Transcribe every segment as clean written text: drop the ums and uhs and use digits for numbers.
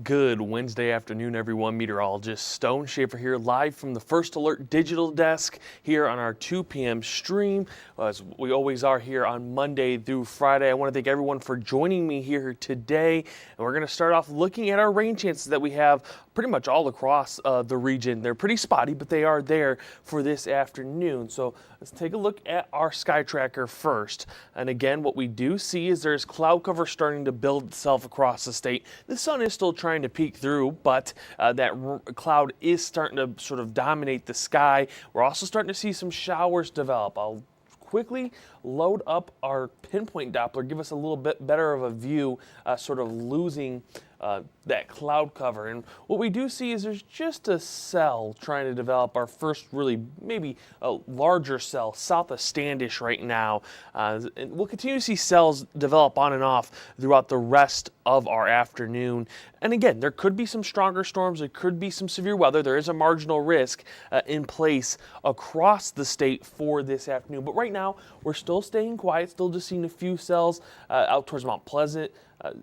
Good Wednesday afternoon, everyone. Meteorologist Stone Schaefer here, live from the First Alert digital desk here on our 2 p.m. stream, as we always are here on Monday through Friday. I want to thank everyone for joining me here today, and we're going to start off looking at our rain chances that we have pretty much all across the region. They're pretty spotty, but they are there for this afternoon. So let's take a look at our sky tracker first. And again, what we do see is there's cloud cover starting to build itself across the state. The sun is still trying to peek through, but that cloud is starting to sort of dominate the sky. We're also starting to see some showers develop. I'll quickly load up our pinpoint Doppler, give us a little bit better of a view, sort of losing that cloud cover. And what we do see is there's just a cell trying to develop, our first really maybe a larger cell south of Standish right now. And we'll continue to see cells develop on and off throughout the rest of our afternoon. And again, there could be some stronger storms, there could be some severe weather. There is a marginal risk in place across the state for this afternoon. But right now, we're still staying quiet, still just seeing a few cells out towards Mount Pleasant.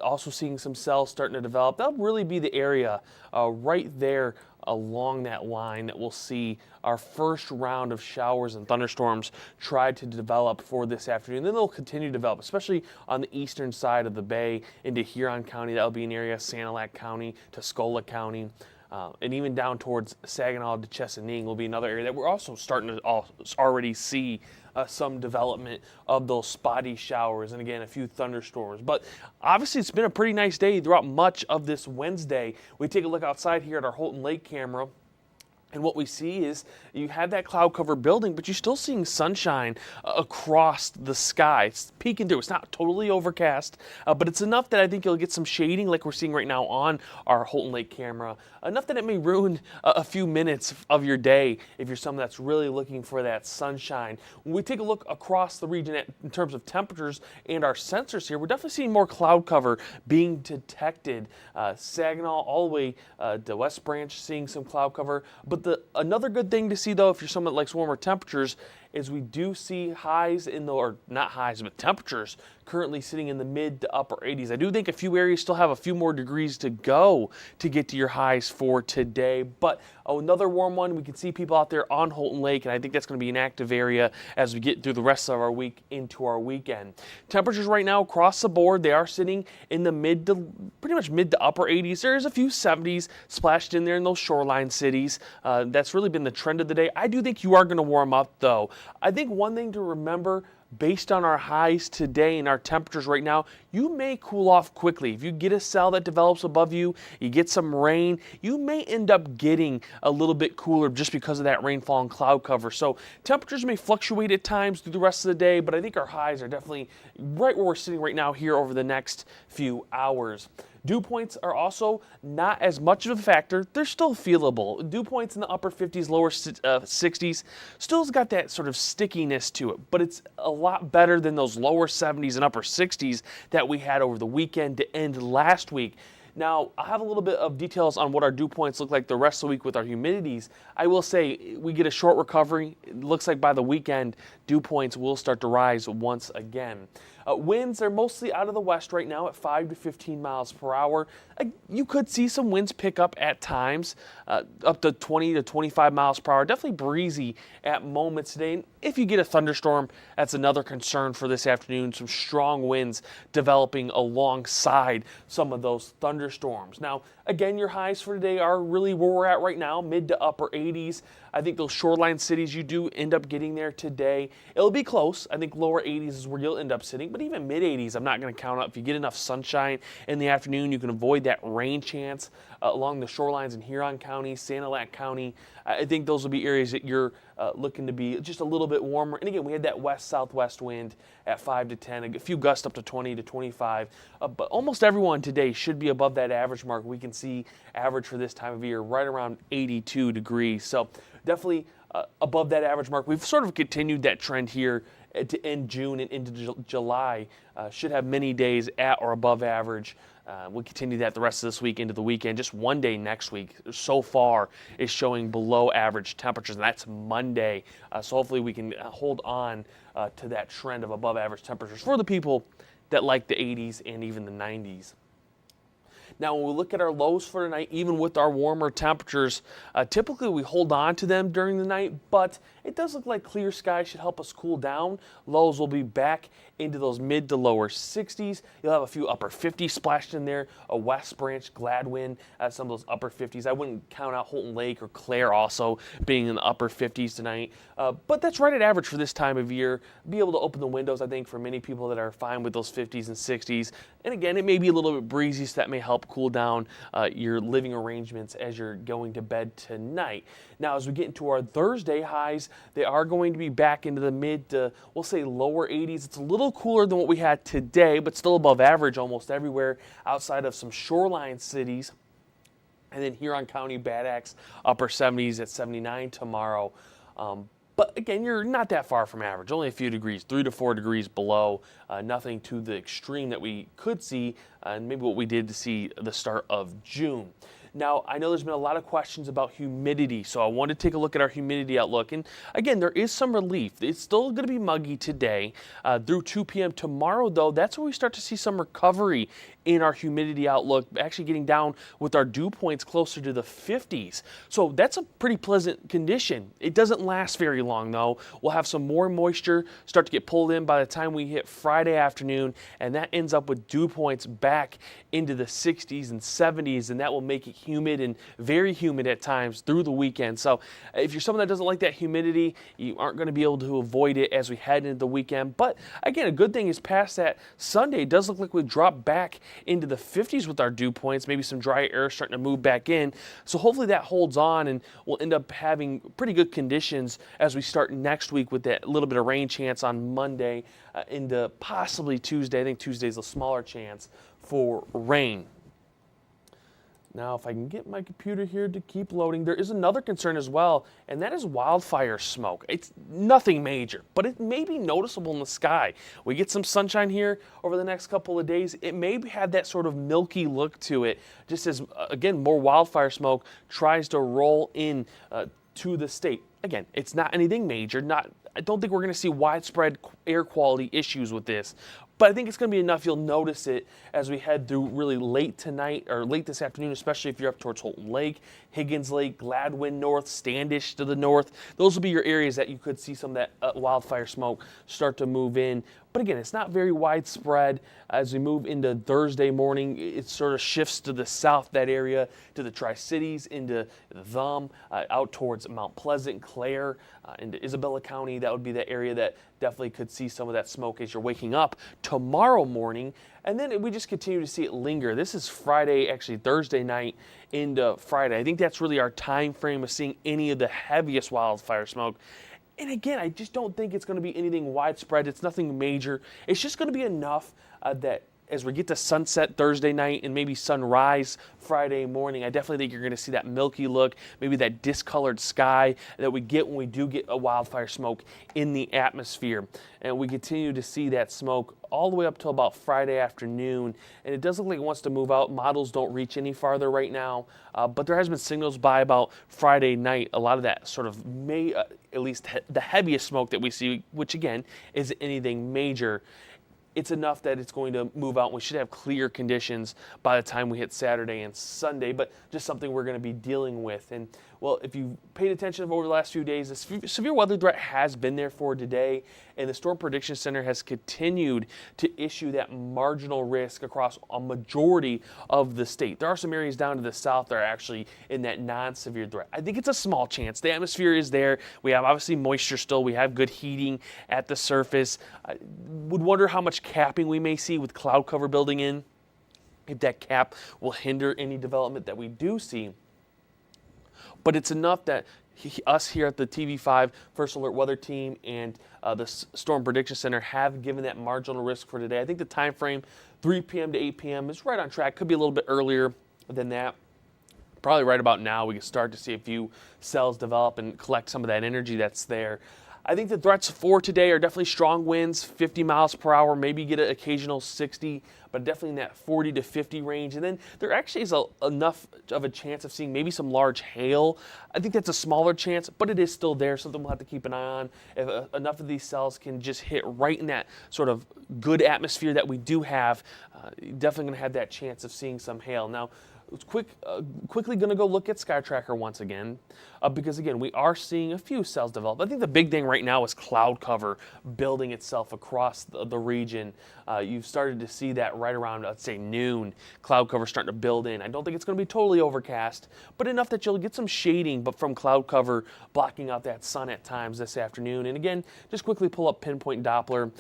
Also seeing some cells starting to develop. That'll really be the area right there along that line that we'll see our first round of showers and thunderstorms try to develop for this afternoon. Then they'll continue to develop, especially on the eastern side of the bay into Huron County. That'll be an area, Sanilac County, Tuscola County. And even down towards Saginaw to Chesaning will be another area that we're also starting to already see some development of those spotty showers and again a few thunderstorms. But obviously it's been a pretty nice day throughout much of this Wednesday. We take a look outside here at our Holton Lake camera. And what we see is you had that cloud cover building, but you're still seeing sunshine across the sky. It's peeking through. It's not totally overcast, but it's enough that I think you'll get some shading like we're seeing right now on our Holton Lake camera. Enough that it may ruin a few minutes of your day if you're someone that's really looking for that sunshine. When we take a look across the region in terms of temperatures and our sensors here, we're definitely seeing more cloud cover being detected. Saginaw all the way to West Branch seeing some cloud cover, but another good thing to see, though, if you're someone that likes warmer temperatures, is we do see highs or not highs, but temperatures currently sitting in the mid to upper 80s. I do think a few areas still have a few more degrees to go to get to your highs for today, but another warm one. We can see people out there on Holton Lake, and I think that's going to be an active area as we get through the rest of our week into our weekend. Temperatures right now across the board, they are sitting in the pretty much mid to upper 80s. There's a few 70s splashed in there in those shoreline cities. That's really been the trend of the day. I do think you are going to warm up, though. I think one thing to remember, based on our highs today and our temperatures right now, you may cool off quickly. If you get a cell that develops above you, you get some rain, you may end up getting a little bit cooler just because of that rainfall and cloud cover. So temperatures may fluctuate at times through the rest of the day, but I think our highs are definitely right where we're sitting right now here over the next few hours. Dew points are also not as much of a factor. They're still feelable. Dew points in the upper 50s, lower 60s. Still's got that sort of stickiness to it, but it's a lot better than those lower 70s and upper 60s that we had over the weekend to end last week. Now, I'll have a little bit of details on what our dew points look like the rest of the week with our humidities. I will say we get a short recovery. It looks like by the weekend, dew points will start to rise once again. Winds are mostly out of the west right now at 5 to 15 miles per hour. You could see some winds pick up at times, up to 20 to 25 miles per hour. Definitely breezy at moments today. And if you get a thunderstorm, that's another concern for this afternoon. Some strong winds developing alongside some of those thunderstorms. Now, again, your highs for today are really where we're at right now, mid to upper 80s. I think those shoreline cities, you do end up getting there today. It'll be close. I think lower 80s is where you'll end up sitting, but even mid 80s, I'm not going to count out. If you get enough sunshine in the afternoon, you can avoid that rain chance along the shorelines in Huron County, Sanilac County. I think those will be areas that you're looking to be just a little bit warmer. And again, we had that west-southwest wind at 5 to 10, a few gusts up to 20 to 25. But almost everyone today should be above that average mark. We can see average for this time of year right around 82 degrees. So definitely above that average mark. We've sort of continued that trend here to end June and into July. Should have many days at or above average. We'll continue that the rest of this week into the weekend. Just one day next week so far is showing below average temperatures, and that's Monday. So hopefully we can hold on to that trend of above average temperatures for the people that like the 80s and even the 90s. Now, when we look at our lows for tonight, even with our warmer temperatures, typically we hold on to them during the night, but it does look like clear skies should help us cool down. Lows will be back into those mid to lower 60s. You'll have a few upper 50s splashed in there, a West Branch, Gladwin, some of those upper 50s. I wouldn't count out Holton Lake or Clare also being in the upper 50s tonight, but that's right at average for this time of year. Be able to open the windows, I think, for many people that are fine with those 50s and 60s. And again, it may be a little bit breezy, so that may help cool down your living arrangements as you're going to bed tonight. Now, as we get into our Thursday highs, they are going to be back into the mid to, we'll say, lower 80s. It's a little cooler than what we had today, but still above average almost everywhere outside of some shoreline cities. And then Huron County, Bad Axe, upper 70s at 79 tomorrow. But again, you're not that far from average, only a few degrees, 3 to 4 degrees below, nothing to the extreme that we could see, and maybe what we did to see the start of June. Now, I know there's been a lot of questions about humidity, so I wanted to take a look at our humidity outlook. And again, there is some relief. It's still going to be muggy today through 2 p.m. Tomorrow, though, that's where we start to see some recovery in our humidity outlook, actually getting down with our dew points closer to the 50s. So that's a pretty pleasant condition. It doesn't last very long, though. We'll have some more moisture start to get pulled in by the time we hit Friday afternoon, and that ends up with dew points back into the 60s and 70s, and that will make it humid and very humid at times through the weekend. So if you're someone that doesn't like that humidity, you aren't going to be able to avoid it as we head into the weekend. But again, a good thing is past that Sunday, it does look like we dropped back into the 50s with our dew points, maybe some dry air starting to move back in. So hopefully that holds on, and we'll end up having pretty good conditions as we start next week with that little bit of rain chance on Monday into possibly Tuesday. I think Tuesday's a smaller chance for rain. Now, if I can get my computer here to keep loading, there is another concern as well, and that is wildfire smoke. It's nothing major, but it may be noticeable in the sky. We get some sunshine here over the next couple of days. It may have that sort of milky look to it, just as, again, more wildfire smoke tries to roll in to the state. Again, it's not anything major. I don't think we're going to see widespread air quality issues with this, but I think it's going to be enough you'll notice it as we head through really late tonight or late this afternoon, especially if you're up towards Holton Lake, Higgins Lake, Gladwin North, Standish to the north. Those will be your areas that you could see some of that wildfire smoke start to move in. But again, it's not very widespread. As we move into Thursday morning, it sort of shifts to the south, that area, to the Tri-Cities, into the Thumb, out towards Mount Pleasant, Clare, into Isabella County. That would be the area that definitely could see some of that smoke as you're waking up tomorrow morning. And then we just continue to see it linger. This is Friday, actually Thursday night into Friday. I think that's really our time frame of seeing any of the heaviest wildfire smoke. And again, I just don't think it's going to be anything widespread. It's nothing major. It's just going to be enough that as we get to sunset Thursday night and maybe sunrise Friday morning, I definitely think you're going to see that milky look, maybe that discolored sky that we get when we do get a wildfire smoke in the atmosphere. And we continue to see that smoke all the way up till about Friday afternoon. And it does look like it wants to move out. Models don't reach any farther right now, but there has been signals by about Friday night. A lot of that sort of may, at least the heaviest smoke that we see, which again isn't anything major, it's enough that it's going to move out. We should have clear conditions by the time we hit Saturday and Sunday, but just something we're going to be dealing with. And well, if you paid attention over the last few days, the severe weather threat has been there for today, and the Storm Prediction Center has continued to issue that marginal risk across a majority of the state. There are some areas down to the south that are actually in that non-severe threat. I think it's a small chance. The atmosphere is there. We have obviously moisture still. We have good heating at the surface. I would wonder how much capping we may see with cloud cover building in, if that cap will hinder any development that we do see. But it's enough that us here at the TV5 First Alert Weather Team and the Storm Prediction Center have given that marginal risk for today. I think the time frame, 3 p.m. to 8 p.m., is right on track. Could be a little bit earlier than that. Probably right about now we can start to see a few cells develop and collect some of that energy that's there. I think the threats for today are definitely strong winds, 50 miles per hour, maybe get an occasional 60, but definitely in that 40 to 50 range. And then there actually is enough of a chance of seeing maybe some large hail. I think that's a smaller chance, but it is still there, something we'll have to keep an eye on. If enough of these cells can just hit right in that sort of good atmosphere that we do have, definitely going to have that chance of seeing some hail. Now, quickly going to go look at SkyTracker once again, because again, we are seeing a few cells develop. I think the big thing right now is cloud cover building itself across the region. You've started to see that right around, let's say, noon. Cloud cover starting to build in. I don't think it's going to be totally overcast, but enough that you'll get some shading, but from cloud cover blocking out that sun at times this afternoon. And again, just quickly pull up pinpoint Doppler.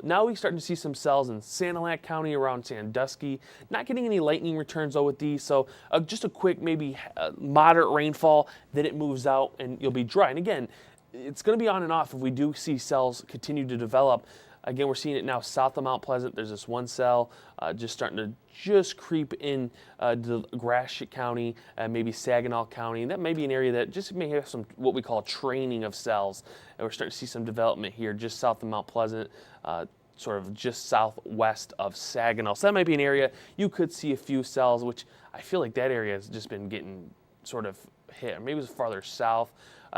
Now we're starting to see some cells in Sanilac County around Sandusky. Not getting any lightning returns though with these, so just a quick maybe moderate rainfall, then it moves out and you'll be dry. And again, it's going to be on and off if we do see cells continue to develop. Again, we're seeing it now south of Mount Pleasant. There's this one cell just starting to just creep in to Gratiot County, maybe Saginaw County. And that may be an area that just may have some what we call training of cells. And we're starting to see some development here just south of Mount Pleasant, sort of just southwest of Saginaw. So that might be an area you could see a few cells, which I feel like that area has just been getting sort of hit. Or maybe it was farther south.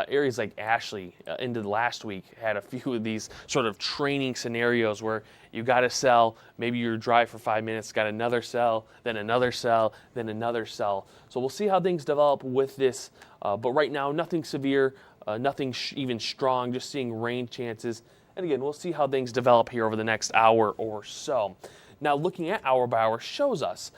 Areas like Ashley into the last week had a few of these sort of training scenarios where you got a cell, maybe you're dry for 5 minutes, got another cell, then another cell, then another cell. So we'll see how things develop with this, but right now nothing severe, nothing even strong, just seeing rain chances. And again, we'll see how things develop here over the next hour or so. Now, looking at hour by hour shows us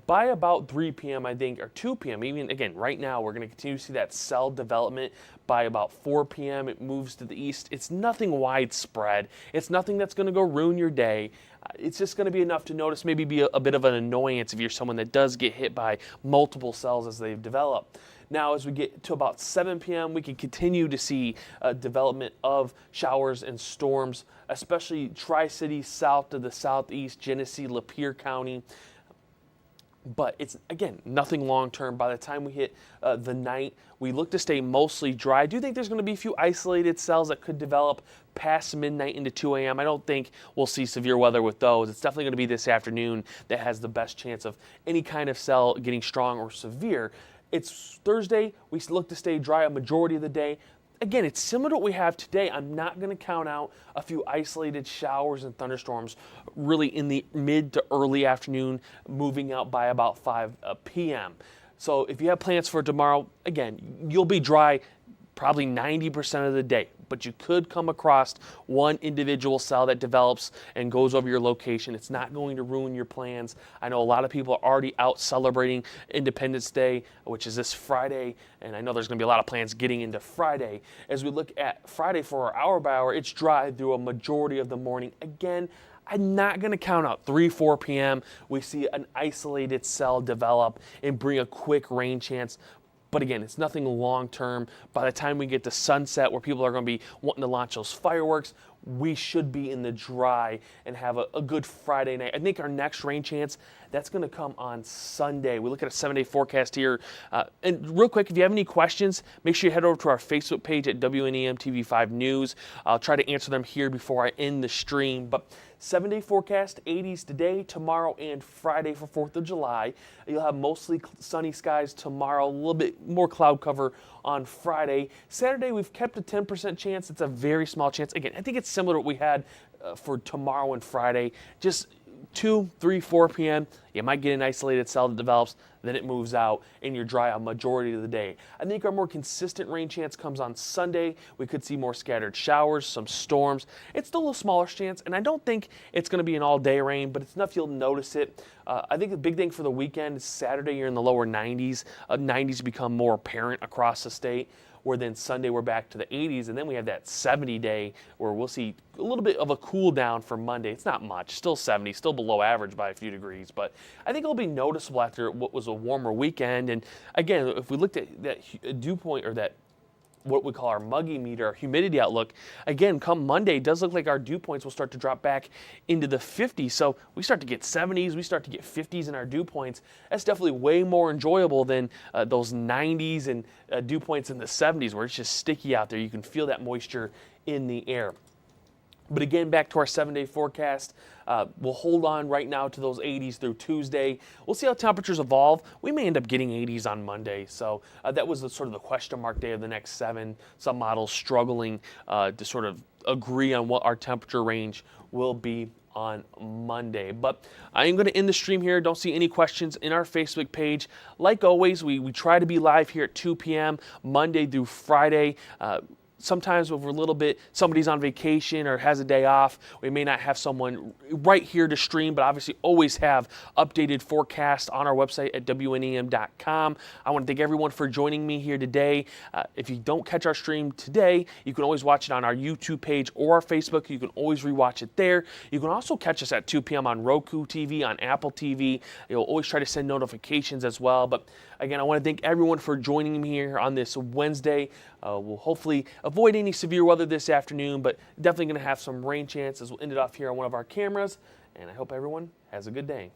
by about 3 p.m., I think, or 2 p.m., even again, right now, we're going to continue to see that cell development. By about 4 p.m., it moves to the east. It's nothing widespread. It's nothing that's going to go ruin your day. It's just going to be enough to notice, maybe be a bit of an annoyance if you're someone that does get hit by multiple cells as they've developed. Now, as we get to about 7 p.m., we can continue to see development of showers and storms, especially Tri-City south to the southeast, Genesee, Lapeer County. But it's, again, nothing long-term. By the time we hit the night, we look to stay mostly dry. I do think there's going to be a few isolated cells that could develop past midnight into 2 a.m. I don't think we'll see severe weather with those. It's definitely going to be this afternoon that has the best chance of any kind of cell getting strong or severe. It's Thursday. We look to stay dry a majority of the day. Again, it's similar to what we have today. I'm not going to count out a few isolated showers and thunderstorms really in the mid to early afternoon, moving out by about 5 p.m. So if you have plans for tomorrow, again, you'll be dry probably 90% of the day, but you could come across one individual cell that develops and goes over your location. It's not going to ruin your plans. I know a lot of people are already out celebrating Independence Day, which is this Friday, and I know there's going to be a lot of plans getting into Friday. As we look at Friday for our hour by hour, it's dry through a majority of the morning. Again, I'm not going to count out 3, 4 p.m. We see an isolated cell develop and bring a quick rain chance. But again, it's nothing long-term. By the time we get to sunset, where people are going to be wanting to launch those fireworks, we should be in the dry and have a good Friday night. I think our next rain chance, that's going to come on Sunday. We look at a 7-day forecast here. And real quick, if you have any questions, make sure you head over to our Facebook page at WNEM TV5 News. I'll try to answer them here before I end the stream. But 7-day forecast, 80s today, tomorrow, and Friday for 4th of July. You'll have mostly sunny skies tomorrow, a little bit more cloud cover on Friday. Saturday, we've kept a 10% chance. It's a very small chance. Again, I think it's similar to what we had for tomorrow and Friday. Just 2, 3, 4 p.m., you might get an isolated cell that develops, then it moves out, and you're dry a majority of the day. I think our more consistent rain chance comes on Sunday. We could see more scattered showers, some storms. It's still a smaller chance, and I don't think it's going to be an all-day rain, but it's enough you'll notice it. I think the big thing for the weekend is Saturday, you're in the lower 90s. 90s become more apparent across the state, where then Sunday we're back to the 80s, and then we have that 70-day where we'll see a little bit of a cool down for Monday. It's not much, still 70, still below average by a few degrees, but I think it'll be noticeable after what was a warmer weekend. And again, if we looked at that dew point or that what we call our muggy meter, our humidity outlook. Again, come Monday, it does look like our dew points will start to drop back into the 50s. So we start to get 70s, we start to get 50s in our dew points. That's definitely way more enjoyable than those 90s and dew points in the 70s where it's just sticky out there. You can feel that moisture in the air. But again, back to our 7-day forecast. We'll hold on right now to those 80s through Tuesday. We'll see how temperatures evolve. We may end up getting 80s on Monday. So that was sort of the question mark day of the next 7. Some models struggling to sort of agree on what our temperature range will be on Monday. But I am going to end the stream here. Don't see any questions in our Facebook page. Like always, we try to be live here at 2 p.m. Monday through Friday. Sometimes if we're a little bit, somebody's on vacation or has a day off, we may not have someone right here to stream, but obviously always have updated forecasts on our website at WNEM.com. I want to thank everyone for joining me here today. If you don't catch our stream today, you can always watch it on our YouTube page or our Facebook. You can always rewatch it there. You can also catch us at 2 p.m. on Roku TV, on Apple TV. You'll always try to send notifications as well. But again, I want to thank everyone for joining me here on this Wednesday. We'll hopefully avoid any severe weather this afternoon, but definitely going to have some rain chances. We'll end it off here on one of our cameras, and I hope everyone has a good day.